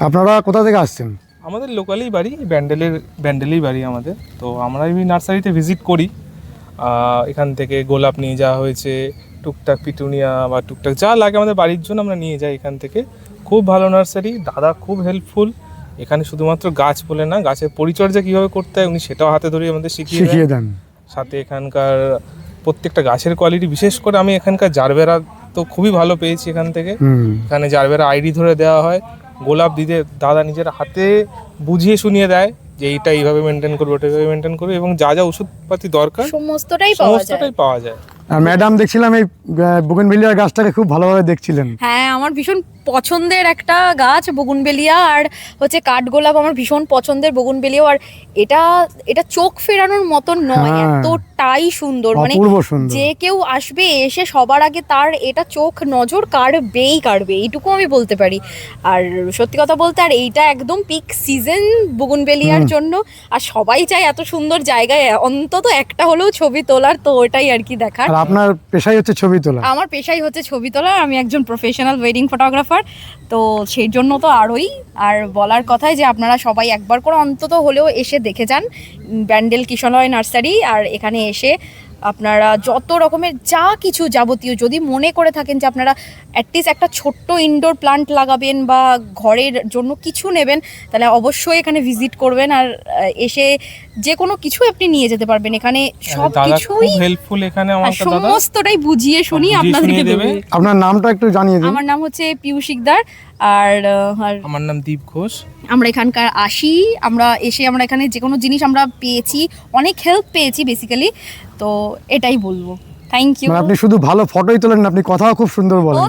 আপনারা কোথা থেকে আসছেন? আমাদের লোকালেই বাড়ি, ব্যান্ডেলেই বাড়ি আমাদের। তো আমরা এই নার্সারিতে ভিজিট করি। এখান থেকে গোলাপ নিয়ে যাওয়া হয়েছে, টুকটাক পিটুনিয়া বা টুকটাক যা লাগে আমাদের বাড়ির জন্য আমরা নিয়ে যাই এখান থেকে। খুব ভালো নার্সারি, দাদা খুব হেল্পফুল। এখানে শুধুমাত্র গাছ বলে না, গাছের পরিচর্যা কীভাবে করতে হয় উনি সেটাও হাতে ধরে আমাদের শিখিয়ে দেন। সাথে এখানকার প্রত্যেকটা গাছের কোয়ালিটি, বিশেষ করে আমি এখানকার জারবেরা তো খুবই ভালো পেয়েছি এখান থেকে। এখানে জারবেরা আইডি ধরে দেওয়া হয়, গোলাপ দিতে দাদা নিজের হাতে বুঝিয়ে শুনিয়ে দেয় যে এইটা এইভাবে মেনটেন করবে, ওটা এইভাবে মেনটেন করবে, এবং যা যা ওষুধপাতি দরকার সমস্তটাই পাওয়া যায়। ম্যাডাম দেখছিলাম এই বুগেনভিলিয়ার গাছটাকে খুব ভালোভাবে দেখছিলেন। হ্যাঁ, আমার ভীষণ পছন্দের একটা গাছ বুগেনভিলিয়া, আর হচ্ছে কাঠগোলাপ আমার ভীষণ পছন্দের বুগেনভিলিয়া। আর এটা চোখ ফেরানোর মতন নয়, এতটাই সুন্দর। মানে যে কেউ আসবে এসে সবার আগে তার এটা চোখ নজর কাড়বেই, এইটুকু আমি বলতে পারি। আর সত্যি কথা বলতে, আর এইটা একদম পিক সিজন বুগেনভিলিয়ার জন্য। আর সবাই চায় এত সুন্দর জায়গায় অন্তত একটা হলেও ছবি তোলার, তো ওটাই আর কি দেখার। আপনার পেশাই হচ্ছে ছবি তোলা? আমার পেশাই হচ্ছে ছবি তোলা, আমি একজন প্রফেশনাল ওয়েডিং ফটোগ্রাফার। তো সেই জন্য তো আরোই আর বলার কথাই যে আপনারা সবাই একবার করে অন্তত হলেও এসে দেখে যান ব্যান্ডেল কিশলয় নার্সারি। আর এখানে এসে আপনারা যত রকমের যা কিছু যাবতীয় যদি মনে করে থাকেন যে আপনারা অ্যাটলিস্ট একটা ছোট্ট ইনডোর প্লান্ট লাগাবেন বা ঘরের জন্য কিছু নেবেন, তাহলে অবশ্যই এখানে ভিজিট করবেন। আর এসে যে কোনো কিছু আপনি নিয়ে যেতে পারবেন। এখানে সব কিছুই হেল্পফুল, এখানে আমাকে দাদা সমস্তটাই বুঝিয়ে শুনি আপনাদেরকে দেবে। আপনার নামটা একটু জানিয়ে দিন। আমার নাম হচ্ছে পিয়ু শিকদার, আর আমার নাম দীপ ঘোষ। আমরা এখানকার আসি, আমরা এখানে যে কোনো জিনিস আমরা পেয়েছি, অনেক হেল্প পেয়েছি বেসিক্যালি। তো এটাই বলবো। Thank you. আপনি শুধু ভালো ফটোই তোলেন না, আপনি কথাও খুব সুন্দর বলেন।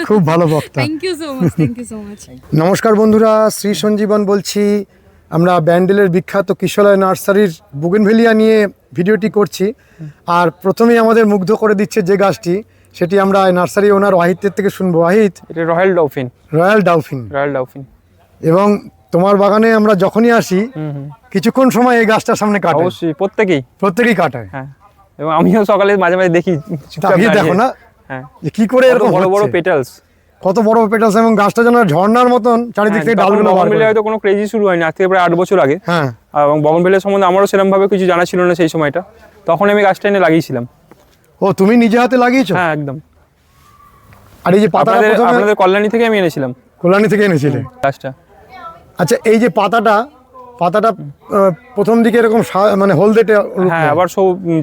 খুব ভালো বক্তা। Thank you so much. নমস্কার বন্ধুরা, শ্রী সঞ্জীবন বলছি। আমরা ব্যান্ডেলের বিখ্যাত কিশলয় নার্সারির বুগেনভিলিয়া নিয়ে ভিডিওটি করছি। আর প্রথমেই আমাদের মুগ্ধ করে দিচ্ছে যে গাছটি, সেটি আমরা নার্সারি ওনার ওয়াহিদের থেকে শুনবো। ওয়াহিদ, এটা রয়্যাল ডাউফিন। এবং তোমার বাগানে আমরা যখনই আসি কিছুক্ষণ সময় এই গাছটার সামনে কাটাই। অবশ্যই, প্রত্যেকেই কাটায়। হ্যাঁ, এবং আমিও সকালে মাঝে মাঝে দেখি, দেখো না হ্যাঁ কি করে এরকম বড় বড় পেটালস, কত বড় পেটালস, এবং গাছটা যেন ঝর্ণার মতন চারিদিক থেকে ডালগুলো বার করে। হয়তো কোনো ক্রেজি শুরু হয়নি, আজ থেকে প্রায় 8 বছর আগে। হ্যাঁ, এবং বগনভিলিয়া সম্বন্ধে আমারও সেরকম ভাবে কিছু জানা ছিল না সেই সময়টা। তখন আমি গাছটা এনে লাগিয়েছিলাম। ও, তুমি নিজে হাতে লাগিয়েছো? হ্যাঁ, একদম। আর এই যে পাতাটা আপনাদের কল্যাণী থেকে আমি এনেছিলাম। কল্যাণী থেকে এনেছিলে গাছটা? আচ্ছা, এই যে পাতাটা প্রথম দিকে এরকম মানে হলদেটে, হ্যাঁ, আবার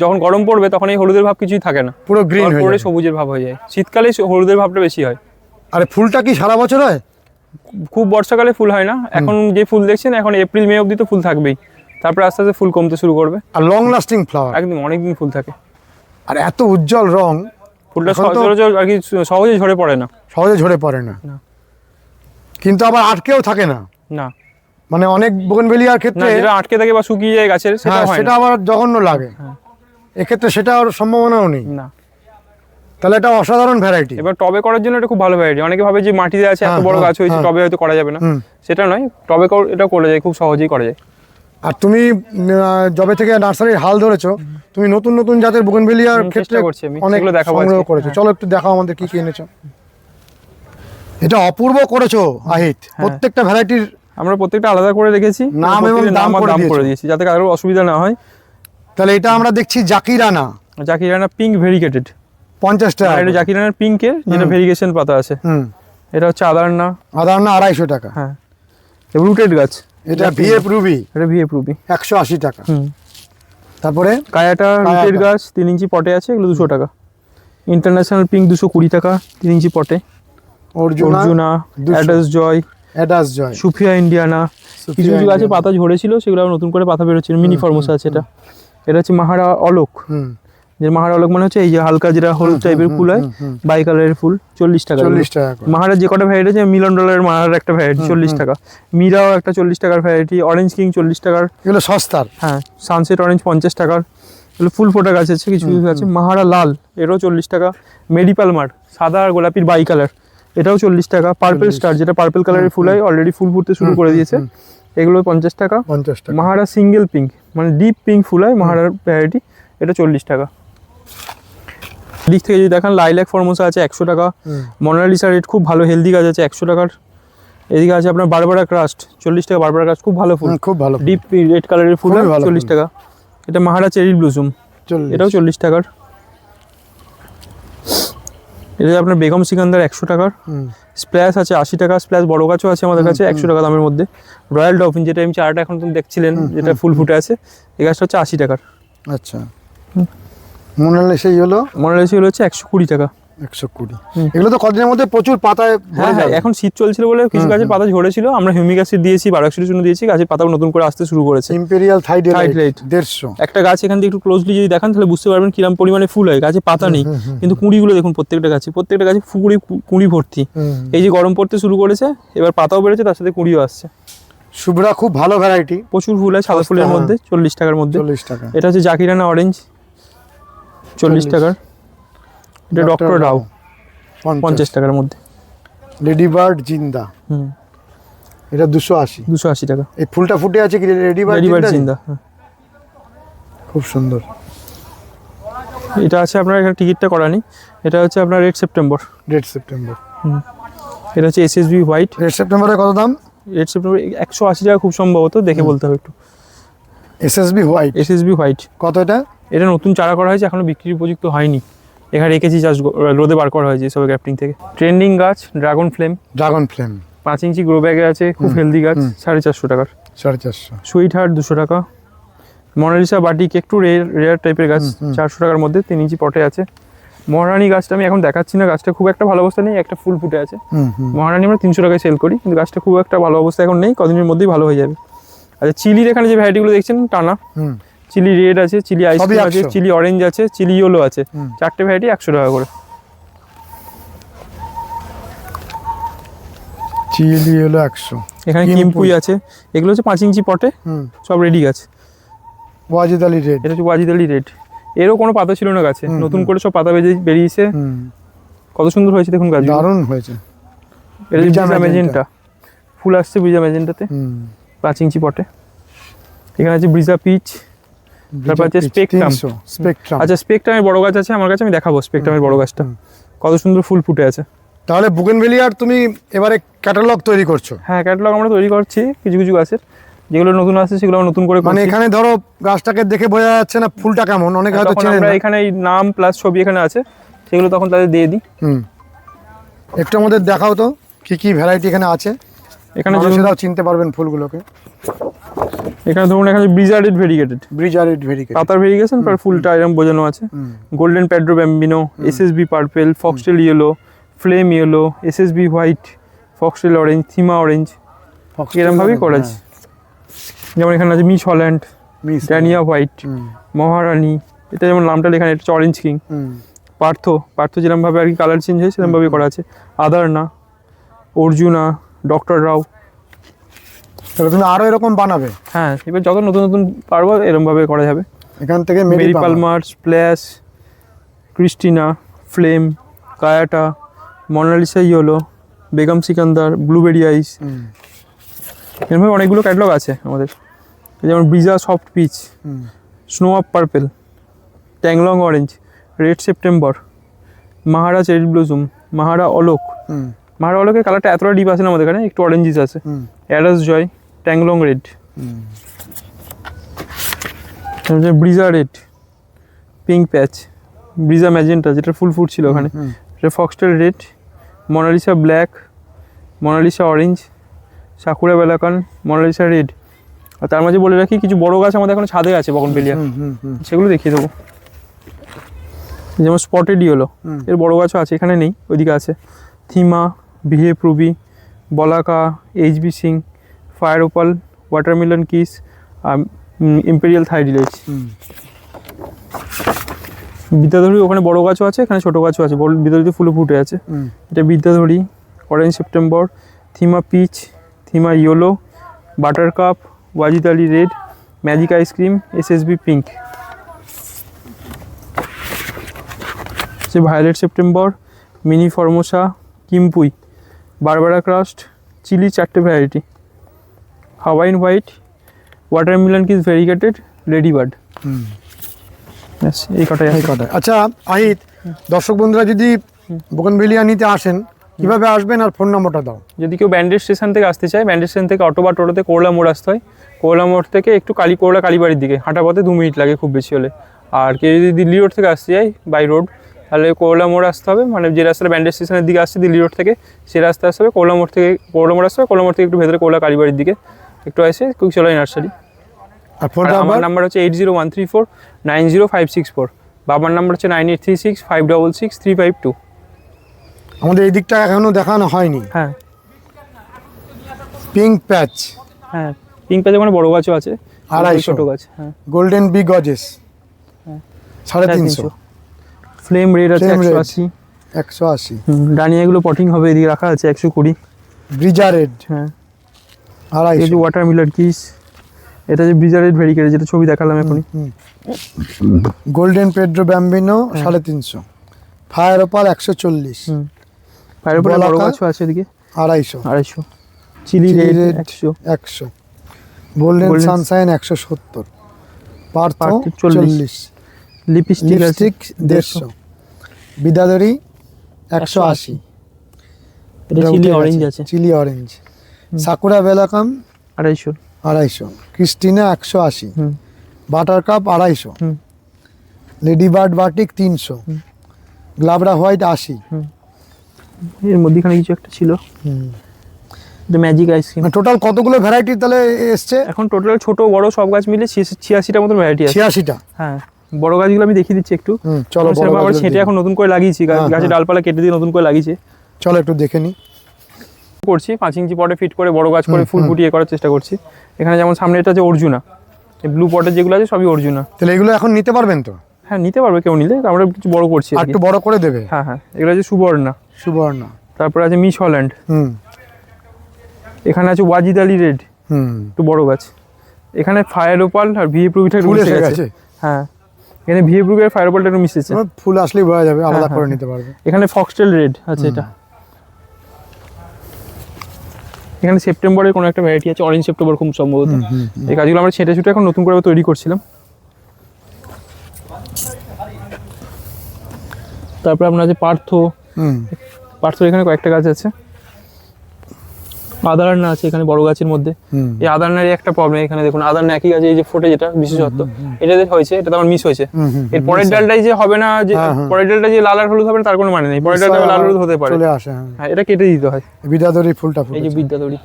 যখন গরম পড়বে তখন এই হলুদের ভাব কিছুই থাকে না, পুরো গ্রিন হয়ে যায়, সবুজের ভাব হয়ে যায়। শীতকালে হলুদের ভাবটা বেশি হয়। আরে ফুলটা কি সারা বছর হয়? খুব বর্ষাকালে ফুল হয় না। এখন যে ফুল দেখছেন, এখন এপ্রিল মে অবধি তো ফুল থাকবেই, তারপরে আস্তে আস্তে ফুল কমতে শুরু করবে। আর লং লাস্টিং ফ্লাওয়ার, একদম অনেকদিন ফুল থাকে। আর এত উজ্জ্বল রং, ফুলটা সচরাচর আর কি সহজে ঝরে পড়ে না, কিন্তু আবার আটকেও থাকে না। মানে অনেক বোগেনভিলিয়ার ক্ষেত্রে যেটা আটকে থাকে বা শুকিয়ে যায় গাছের, সেটা আবার জঘন্য লাগে। এক্ষেত্রে সেটা আর সম্ভাবনাও নেই না। তাহলে এটা অসাধারণ ভ্যারাইটি। এবার টবে করার জন্য এটা খুব ভালো ভ্যারাইটি। অনেকে ভাবে যে মাটিতে আছে, এত বড় গাছ হয়েছে, টবে হয়তো করা যাবে না। সেটা নয়, টবে এটা করা যায়, খুব সহজেই করা যায়। আর তুমি যবে থেকে নার্সারির হাল ধরেছো, তুমি নতুন নতুন জাতের বোগেনভিলিয়ার ক্ষেত্রে অনেক সংগ্রহ করেছো। চলো একটু দেখাও আমাদের কি কি এনেছো। এটা অপূর্ব করেছো আহিত। প্রত্যেকটা ভ্যারাইটির আমরা প্রত্যেকটা আলাদা করে রেখেছি, নাম এবং দাম করে দিয়েছি যাতে কারোর অসুবিধা না হয়। তাহলে এটা আমরা দেখছি জাকিরানা পিঙ্ক ভেরিগেটেড 50 টাকা। এটা জাকিরানার পিঙ্কের যেটা ভেরিগেশন পাতা আছে। এটা হচ্ছে আদারনা 250 টাকা। হ্যাঁ, রুটেড গাছ। এটা ভিএফ রুবি 180 টাকা। তারপরে কায়াটা রুটেড গাছ 3 ইঞ্চি পটে আছে, এগুলো 200 টাকা। ইন্টারন্যাশনাল পিঙ্ক 220 টাকা 3 ইঞ্চি পটে। অর্জুনা, অ্যাডাস জয়, সুফিয়া ইন্ডিয়ানা। কিছু গাছে পাতা ঝরেছিল, সেগুলো নতুন করে পাতা বেরোচ্ছিল। মিনি ফর্মোসা আছে এটা। এটা হচ্ছে মাহারা অলোক। যে মাহারা অলোক মানে হচ্ছে এই যে হালকা যেটা হলুদ টাইপের ফুল হয়, বাই কালারের ফুল, 40 টাকা। মাহারা যে কটা ভ্যারাইটি আছে, $1 মিলিয়ন মাহারার একটা ভ্যারাইটি 40 টাকা। মীরাও একটা 40 টাকার ভ্যারাইটি। অরেঞ্জ কিং 40 টাকার, এগুলো সস্তার। হ্যাঁ, সানসেট অরেঞ্জ 50 টাকার। এগুলো ফুল ফোটা গাছ আছে, কিছু কিছু আছে। মাহারা লাল, এটাও 40 টাকা। মেডিপালমার সাদা আর গোলাপির বাই কালার, এটাও 40 টাকা। পার্পল স্টার, যেটা পার্পল কালারের ফুল হয়, অলরেডি ফুল ফুটতে শুরু করে দিয়েছে, এগুলো 50 টাকা। মাহারা সিঙ্গেল পিঙ্ক, মানে ডিপ পিঙ্ক ফুল হয়, মাহারার ভ্যারাইটি, এটা 40 টাকা। দিক থেকে যদি দেখেন, লাইল্যাক ফর্মোসা আছে 100 টাকা। মোনালিসা রেড খুব ভালো হেলদি গাছ আছে 100 টাকার। এদিকে আছে আপনার বারবারা ক্রাস্ট 40 টাকা, বারবারা ক্রাস্ট খুব ভালো ফুল, খুব ভালো ডিপ রেড কালারের ফুল, খুবই ভালো 40 ফুল। টাকা। এটা মাহারা চেরি ব্লুজুম, 40। এটাও 40 টাকার। এটা আপনার বেগম সিকান্দার 100 টাকার। হুম, স্প্ল্যাশ আছে 80 টাকা, স্প্ল্যাশ বড় গাছও আছে আমাদের কাছে 100 টাকা দামের মধ্যে। রয়্যাল ডলফিন, যেটা আমি চারাটা এখন তুমি দেখছিলেন যেটা ফুল ফুটে আছে, এই গাছটা হচ্ছে 80 টাকার। আচ্ছা মোনালিসা হলো মনালিসা হচ্ছে 120 টাকা। 120। এগুলো তো কদিনের মধ্যে প্রচুর পাতায় ভরে হ্যাঁ হ্যাঁ, যাবে। এখন শীত চলছিল বলে কিছু গাছের পাতা ঝরেছিল, আমরা হিউমিক অ্যাসিড দিয়েছি, বারাক্সিড চূর্ণ দিয়েছি, গাছের পাতাও নতুন করে আসতে শুরু করেছে। ইম্পেরিয়াল থাইডেলাইট থাইডেলাইট। 150। একটা গাছ এখান থেকে একটু ক্লোজলি যদি দেখান তাহলে বুঝতে পারবেন কিরম পরিমাণে ফুল হয়। গাছে পাতা নেই কিন্তু কুঁড়িগুলো দেখুন, প্রত্যেকটা গাছে কুঁড়ি ভর্তি। এই যে গরম পড়তে শুরু করেছে, এবার পাতাও বেড়েছে, তার সাথে কুঁড়িও আসছে। শুভ্রা খুব ভালো ভ্যারাইটি, প্রচুর ফুল হয় সাদা ফুলের মধ্যে, 40 টাকার মধ্যে। 40 টাকা। এটা হচ্ছে জাকিরানা অরেঞ্জ, 40 টাকার। এটা ডক্টর রাও, 50 টাকার মধ্যে। লেডি বার্ড জিন্দা, এটা 280। 280 টাকা। এই ফুলটা ফুটে আছে কি লেডি বার্ড লেডিবার্ড জিন্দা? জিন্দা, হ্যাঁ। খুব সুন্দর। এটা আছে আপনার এখানে টিকিটটা করা নেই। এটা হচ্ছে আপনার রেড সেপ্টেম্বর। Red September. এটা হচ্ছে এসএসবি হোয়াইট। রেড সেপ্টেম্বরের কত দাম? রেড সেপ্টেম্বর 180 টাকা খুব সম্ভবত, দেখে বলতে হবে একটু। SSB white. এসএসবি হোয়াইট কত এটা? এটা নতুন চারা করা হয়েছে, এখনো বিক্রির উপযুক্ত হয়নি। এখানে রেখেছি জাস্ট রোদে বার করা হয়েছে সব গ্যাপটিং থেকে। ট্রেন্ডিং গাছ ড্রাগন ফ্লেম, ড্রাগন ফ্লেম 5 ইঞ্চি গ্রো ব্যাগে আছে, খুব হেলদি গাছ, 450 টাকার। 450। সুইট হার্ট 200 টাকা। মনালিসা বাটিক একটু রেয়ার টাইপের গাছ, 400 টাকার মধ্যে, 3 ইঞ্চি পটে আছে। মহারানী গাছটা আমি এখন দেখাচ্ছি না, গাছটা খুব একটা ভালো অবস্থা নেই, একটা ফুল ফুটে আছে। মহারানী আমরা 300 টাকায় সেল করি, কিন্তু গাছটা খুব একটা ভালো অবস্থা এখন নেই, কদিনের মধ্যেই ভালো হয়ে যাবে। আচ্ছা, চিলির এখানে যে ভ্যারাইটিগুলো দেখছেন টানা, চিলি রেড আছে, চিলি আইসক্রিম আছে, 100 চিলি অরেঞ্জ আছে, চিলি ইয়েলো আছে, 4টে ভ্যারাইটি 100 টাকা করে। চিলি হলো 100। এখানে কিমপুই আছে, এগুলো হচ্ছে 5 ইঞ্চি পটে, সব রেডি গাছ। ওয়াজিদ আলী রেড। এটা হচ্ছে ওয়াজিদ আলী রেড, এরও কোনো পাতা ছিল না গাছে, নতুন করে সব পাতা বেরিয়েছে। কত সুন্দর হয়েছে দেখুন গাছ, দারুণ হয়েছে। এটা ব্রিজা ব্রিজা ম্যাজেন্টা। ম্যাজেন্টা, ফুল আসছে ব্রিজা ম্যাজেন্টাতে, 5 ইঞ্চি পটে। এখানে আছে ব্রিজা পিচ, তারপর আছে স্পেকট্রাম। স্পেকট্রাম। আচ্ছা, স্পেকট্রামের বড় গাছ আছে আমার কাছে, আমি দেখাবো স্পেকট্রামের বড় গাছটা, কত সুন্দর ফুল ফুটে আছে। তাহলে বুগেনভেলিয়ার তুমি এবারে ক্যাটালগ তৈরি করছো? হ্যাঁ, ক্যাটালগ আমরা তৈরি করছি কিছু কিছু গাছের, যেগুলো নতুন আসছে সেগুলো আমরা নতুন করে মানে করছি। এখানে ধরো গাছটাকে দেখে বোঝা যাচ্ছে না ফুলটা কেমন, অনেকে হয়তো তখন চেনে আমরা না। এখানে এই নাম প্লাস ছবি এখানে আছে, সেগুলো তখন তাদের দিয়ে দিই। একটু আমাদের দেখাও তো কি কি ভ্যারাইটি এখানে আছে, এখানে মানুষেরাও চিনতে পারবেন ফুলগুলোকে। এখানে ধরুন এখানে ব্রিজারেড ভেরিগেটেড, ব্রিজারেড ভেরিকেট। পাতার ভেরিগেশন পর ফুলটা এরকম বোঝানো আছে। Golden Pedro bambino, SSB purple, foxtail yellow, flame yellow, SSB white, foxtail orange, থিমা অরেঞ্জ, এরকম ভাবেই করেছে। যেমন এখানে আছে মিস হল্যান্ড, ড্যানিয়া হোয়াইট, মহারানী, এটা যেমন নামটা লেখা, এটা হচ্ছে অরেঞ্জ কিং। পার্থ যেরকমভাবে আর কি কালার চেঞ্জ হয় সেরকমভাবে করা আছে। আদারনা, অর্জুনা, ডক্টর রাও। তাহলে তুমি আরো এরকম বানাবে? হ্যাঁ, এবার যত নতুন নতুন পারবো এরকমভাবে করা যাবে। এখান থেকে Mary Palmer, splash, Christina, flame, কায়াটা, Monalisa yellow, Begum Sikandar, blueberry ice, এরকমভাবে অনেকগুলো ক্যাটালগ আছে আমাদের। যেমন Breeza soft peach, snow up purple, ট্যাংলং অরেঞ্জ, রেড সেপ্টেম্বর, মাহারা চেরি ব্লুজুম, মাহারা অলোক। মাহারা অলোকের কালারটা এতটা ডিপ আছে না আমাদের এখানে, একটু অরেঞ্জিস আছে। অ্যাডাস জয়, ট্যাংলং red, Breeza red, pink patch, Breeza magenta যেটা ফুল ফুট ছিল ওখানে, এটা foxtail red, Monalisa black, Monalisa orange, Sakura বেলাকান, মোনালিসা রেড। আর তার মাঝে বলে রাখি কিছু বড় গাছ আমাদের এখন ছাদে আছে বগনভেলিয়া, সেগুলো দেখিয়ে দেবো। যেমন স্পটেড ইয়েলো, এর বড় গাছও আছে, এখানে নেই, ওইদিকে আছে। থিমা, বিহে প্রুবি, Balaka, HB Singh, fire opal, watermelon kiss, imperial Thai delight. Vidyadhari ওখানে বড় গাছও আছে, এখানে ছোট গাছও আছে, বিদ্যাধরীতে ফুলে ফুটে আছে। এটা বিদ্যাধরী, অরেঞ্জ সেপ্টেম্বর, থিমা পিচ, থিমা yellow, buttercup, Wajid Ali red, magic ice cream, SSB pink. সে ভায়োলেট সেপ্টেম্বর, মিনি ফরমোসা, কিমপুই, বারবারা ক্রাস্ট, চিলি 4টে variety, Hawaiian white, watermelon kiss variegated, lady bird. এই কটাই। আচ্ছা আহিত, দর্শক বন্ধুরা যদি বোগেনভেলিয়া নিতে আসেন, কিভাবে আসবেন আর ফোন নম্বরটা দাও। যদি কেউ ব্যান্ডেল স্টেশন থেকে আসতে চায়, ব্যান্ডেল স্টেশন থেকে অটো বা টোটোতে করলা মোড় আসতে হয়। করলা মোড় থেকে একটু করলা কালীবাড়ির দিকে হাঁটা পথে 2 মিনিট লাগে খুব বেশি হলে। আর কেউ যদি দিল্লি রোড থেকে আসতে যায় বাই রোড, তাহলে করলা মোড় আসতে হবে, মানে যে রাস্তাটা ব্যান্ডেল স্টেশনের দিকে আসছে দিল্লি রোড থেকে, সেই রাস্তা আসতে হবে। করলা মোড় আসতে হবে, করলা মোড় থেকে একটু ভেতরে করলা কালীবাড়ির দিকে একটু আসে কিশলয় নার্সারি। আর ফোন আর আমার নাম্বার হচ্ছে 8013490564। বাবার নাম্বার হচ্ছে 9836566352। আমাদের এই দিকটা এখনো দেখানো হয়নি। হ্যাঁ পিঙ্ক প্যাচ, হ্যাঁ, পিঙ্ক প্যাচে মানে বড় গাছও আছে, 250, ছোট গাছ। হ্যাঁ, গোল্ডেন বি গজেস 350, ফ্লেম রেড আছে Flame red 180। 180, ডানিয়াগুলো পটিং হবে, এদিকে রাখা আছে 120। ব্রিজা রেড হ্যাঁ, 250, এই যে ওয়াটারমিলন কিস, এটা যে ব্রিজারের ভেরিকেট যেটা ছবি দেখালাম এখনই। Golden Pedro bambino 350, fire opal 140, fire উপরে বড় বলাকা গাছও আছে এদিকে 250, chilli chilli red red 100, 100, golden Golden sunshine 170, Partha Partha 40, lipstick আছে লিপস্টিক 150, বিদাদরি 180, এটা চিলি অরেঞ্জ আছে চিলি অরেঞ্জ, সাকুরা বেলাকাম 250। 250, ক্রিস্টিনা 180, হুম। বাটার কাপ 250, হুম। Lady bird batik 300, glabra white 80। এর মধ্যেখানে কিছু একটা ছিল, এটা ম্যাজিক আইসক্রিম। টোটাল কতগুলো ভ্যারাইটি তাহলে এসছে? এখন টোটাল ছোট বড় সব গাছ মিলে 86টার মতো ভ্যারাইটি আছে। 86টা। হ্যাঁ, বড় গাছগুলো আমি দেখিয়ে দিচ্ছি একটু। চলো বড় আবার গাছগুলো ছেটে দেখি। এখন নতুন করে লাগিয়েছি, হ্যাঁ, গাছের হ্যাঁ। ডালপালা কেটে দিয়ে নতুন করে লাগিয়েছে। চলো একটু দেখে নি। করছি 5 ইঞ্চি পটে ফিট করে বড় গাছ করে ফুল ফুটিয়ে করার চেষ্টা করছি। এখানে যেমন সামনে এটা আছে অর্জুনা, এই ব্লু পটের যেগুলো আছে সবই অর্জুনা। তাহলে এগুলো এখন নিতে পারবেন তো? হ্যাঁ, নিতে পারবে কেউ নিলে, আমরা কিছু বড় করছি আর আর কি। একটু বড় করে দেবে? হ্যাঁ হ্যাঁ, এগুলো আছে সুবর্ণা, সুবর্ণ, তারপর আছে মিস হল্যান্ড, হুম এখানে আছে ওয়াজিদ আলী রেড, হুম, একটু বড় গাছ। এখানে ফায়ার ওপাল আর ভিএ প্রুভিটা ফুল মিশে এসে গেছে। গেছে। হ্যাঁ, এখানে ভিএ প্রুভি আর ফায়ার ওপালটা একটু মিশেছে। ফুল আসলেই বোঝা যাবে, আলাদা হ্যাঁ, করে হ্যাঁ। নিতে পারবে। এখানে ফক্সটেল রেড আছে এটা। এখানে সেপ্টেম্বরের কোনো একটা ভ্যারাইটি আছে, অরেঞ্জ সেপ্টেম্বর খুব সম্ভবত। এই গাছগুলো আমরা ছেটে ছুটে এখন নতুন করে তৈরি করছিলাম। তারপর আপনার আছে পার্থ এখানে কয়েকটা গাছ আছে। আদারনা আছে এখানে বড় গাছের মধ্যে। এই আদারনারই একটা প্রবলেম, এখানে দেখুন আদারনা একই গাছে এই যে ফোটে, যেটা বিশেষত্ব এটাতে হয়েছে, এটা তো আমার মিস হয়েছে। এর পরের ডালটাই যে হবে না, যে পরের ডালটা যে লাল আর হলুদ হবে না তার কোনো মানে নেই, পরের ডালটা লাল হলুদ হতে পারে। চলে আসে। হ্যাঁ, এটা কেটে দিতে হয়। বিদ্যাধরী ফুলটা এই যে ফুটেছে। বিদ্যাধরী,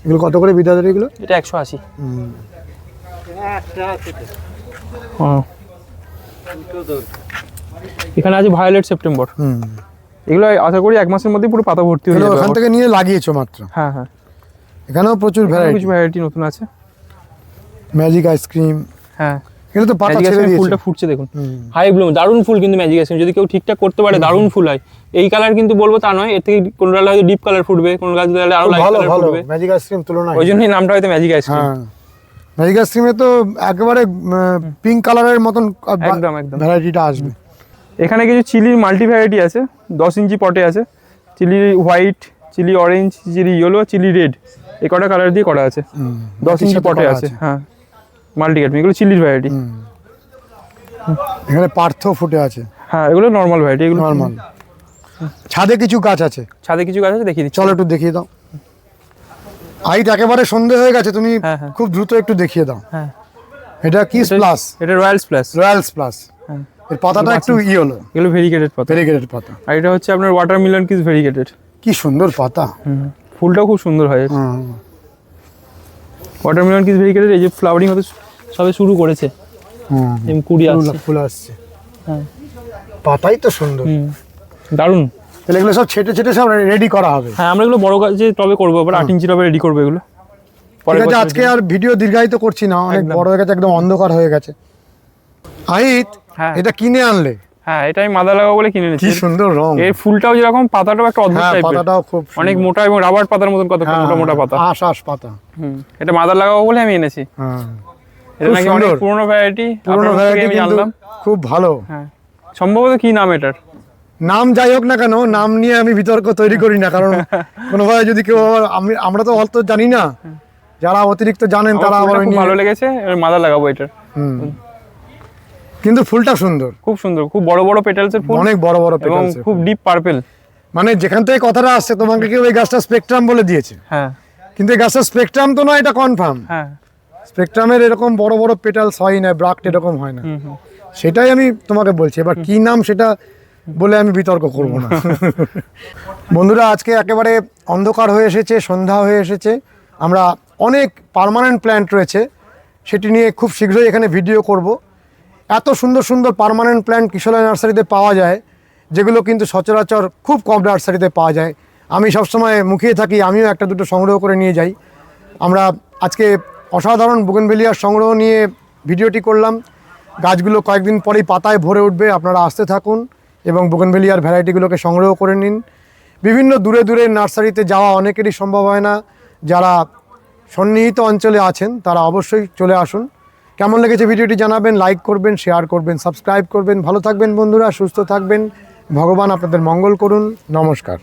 এগুলো কত করে বিদ্যাধরী গুলো? এটা 180। হ্যাঁ, এখানে আছে ভায়োলেট সেপ্টেম্বর। এগুলো আশা করি 1 মাসের মধ্যে পুরো পাতা ভর্তি হয়ে এগুলো যাবে। ওখান থেকে নিয়ে লাগিয়েছো মাত্র? হ্যাঁ হ্যাঁ, এখানেও প্রচুর কিছু ভ্যারাইটি। ভ্যারাইটি নতুন আছে। ম্যাজিক আইসক্রিম, হ্যাঁ, এগুলো তো পাতা ম্যাজিক ছেড়ে আইসক্রিম দিয়েছে। ফুলটা ফুটছে দেখুন, হাই ব্লুম, দারুণ ফুল কিন্তু ম্যাজিক আইসক্রিম যদি কেউ ঠিকঠাক করতে পারে দারুণ ফুল হয়। এই কালার কিন্তু বলবো তা নয়, এর থেকে কোন ডালে হয়তো ডিপ কালার ফুটবে, কোন গাছ ডালে আরো খুব লাইট ভালো কালার ভালো ফুটবে, ম্যাজিক আইসক্রিম তুলনায়। ওই জন্যই নামটা হয়তো ম্যাজিক আইসক্রিম। হ্যাঁ, ম্যাজিক আইসক্রিমে তো একেবারে পিঙ্ক কালারের মতন একদম একদম। ভ্যারাইটিটা আসবে। এখানে কিছু চিলির মাল্টি ভ্যারাইটি আছে, 10 ইঞ্চি পটে আছে। Chilli white, chilli orange, chilli yellow, chilli red, এই কটা কালার দিয়ে করা আছে। 10 ইঞ্চি সাথে পটে করা আছে। আছে। হ্যাঁ, মাল্টি কাট, এগুলো চিলির ভ্যারাইটি। এখানে পার্থ ফুটে আছে, হ্যাঁ, এগুলো নর্মাল ভ্যারাইটি, এগুলো নরমাল। ছাদে কিছু গাছ আছে, ছাদে কিছু গাছ আছে, দেখিয়ে দিচ্ছি। চলো একটু দেখিয়ে দাও। হাইট একেবারে সন্ধে হয়ে গেছে, তুমি হ্যাঁ, হ্যাঁ। খুব দ্রুত একটু দেখিয়ে দাও। হ্যাঁ, এটা কিস প্লাস, এটা রয়্যালস প্লাস। Royals plus. হ্যাঁ, এর পাতাটা একটু ইয়েলো, এগুলো ভেরিগেটেড পাতা। ভেরিগেটেড পাতা। আর এটা হচ্ছে আপনার ওয়াটারমেলন কিস ভেরিগেটেড। কি সুন্দর পাতা। ফুলটাও খুব সুন্দর হয়। ওয়াটারমেলন কিস ভেরিগেটেড, এই যে ফ্লাওয়ারিং হতে সবে শুরু করেছে, এমনি কুড়ি আসছে। ফুল আসছে, হ্যাঁ, পাতাই তো সুন্দর। দারুণ। তাহলে এগুলো সব ছেটে ছেটে সব রেডি করা হবে। হ্যাঁ, আমরা এগুলো বড় গাছে টবে করবো, এবার 8 ইঞ্চি টবে রেডি করবো এগুলো। ঠিক আছে, আজকে আর ভিডিও দীর্ঘায়িত করছি না, অনেক একদম। বড় হয়ে গেছে, একদম অন্ধকার হয়ে গেছে। আহিত, হ্যাঁ। এটা কিনে আনলে? হ্যাঁ, এটা আমি মাদা লাগাবো বলে কিনে কি নিচ্ছি। সুন্দর রং। এর ফুলটাও যেরকম, পাতাটাও একটা অদ্ভুত হ্যাঁ, টাইপের, পাতাটাও খুব অনেক মোটা এবং রাবার পাতার মতন কত মোটা মোটা পাতা। আশ পাতা। এটা মাদা লাগাবো বলে আমি এনেছি। হ্যাঁ, এটা নাকি অনেক সুন্দর। পুরনো ভ্যারাইটি, পুরোনো ভ্যারাইটি আমি কিন্তু জানলাম। খুব ভালো। হ্যাঁ, সম্ভবত কি নাম এটার? নাম যাই হোক না কেন, নাম নিয়ে আমি বিতর্ক তৈরি করি না, কারণ কোনোভাবে যদি কেউ আমরা তো অত জানি না, যারা অতিরিক্ত জানেন তারা আমার আবার ফুলটা খুব ভালো লেগেছে, এবার মাদা লাগাবো এটার। কিন্তু ফুলটা সুন্দর, খুব সুন্দর, খুব বড় বড় পেটালস এর ফুল, অনেক বড় বড় এবং পেটালস, খুব ডিপ পার্পল। মানে যেখান থেকে কথাটা আসছে তোমাকে কেউ এই গাছটা স্পেকট্রাম বলে দিয়েছে, হ্যাঁ কিন্তু এই গাছটা স্পেকট্রাম তো নয়, এটা কনফার্ম। হ্যাঁ স্পেকট্রামের এরকম বড় বড় পেটালস হয় না, ব্রাক্ট এরকম হয় না, সেটাই আমি তোমাকে বলছি। এবার কি নাম সেটা বলে আমি বিতর্ক করব না। বন্ধুরা, আজকে একেবারে অন্ধকার হয়ে এসেছে, সন্ধ্যা হয়ে এসেছে। আমরা অনেক পার্মানেন্ট প্ল্যান্ট রয়েছে, সেটি নিয়ে খুব শীঘ্রই এখানে ভিডিও করব। এত সুন্দর সুন্দর পার্মানেন্ট প্ল্যান্ট কিশোরী নার্সারিতে পাওয়া যায়, যেগুলো কিন্তু সচরাচর খুব কম নার্সারিতে পাওয়া যায়। আমি সবসময় মুখিয়ে থাকি, আমিও একটা দুটো সংগ্রহ করে নিয়ে যাই। আমরা আজকে অসাধারণ বুগেনভেলিয়ার সংগ্রহ নিয়ে ভিডিওটি করলাম। গাছগুলো কয়েকদিন পরেই পাতায় ভরে উঠবে, আপনারা আসতে থাকুন এবং বুগেনভেলিয়ার ভ্যারাইটিগুলোকে সংগ্রহ করে নিন। বিভিন্ন দূরে দূরে নার্সারিতে যাওয়া অনেকেরই সম্ভব হয় না, যারা সন্নিহিত অঞ্চলে আছেন তারা অবশ্যই চলে আসুন। কেমন লেগেছে ভিডিওটি জানাবেন, লাইক করবেন, শেয়ার করবেন, সাবস্ক্রাইব করবেন। ভালো থাকবেন বন্ধুরা, সুস্থ থাকবেন, ভগবান আপনাদের মঙ্গল করুন। নমস্কার।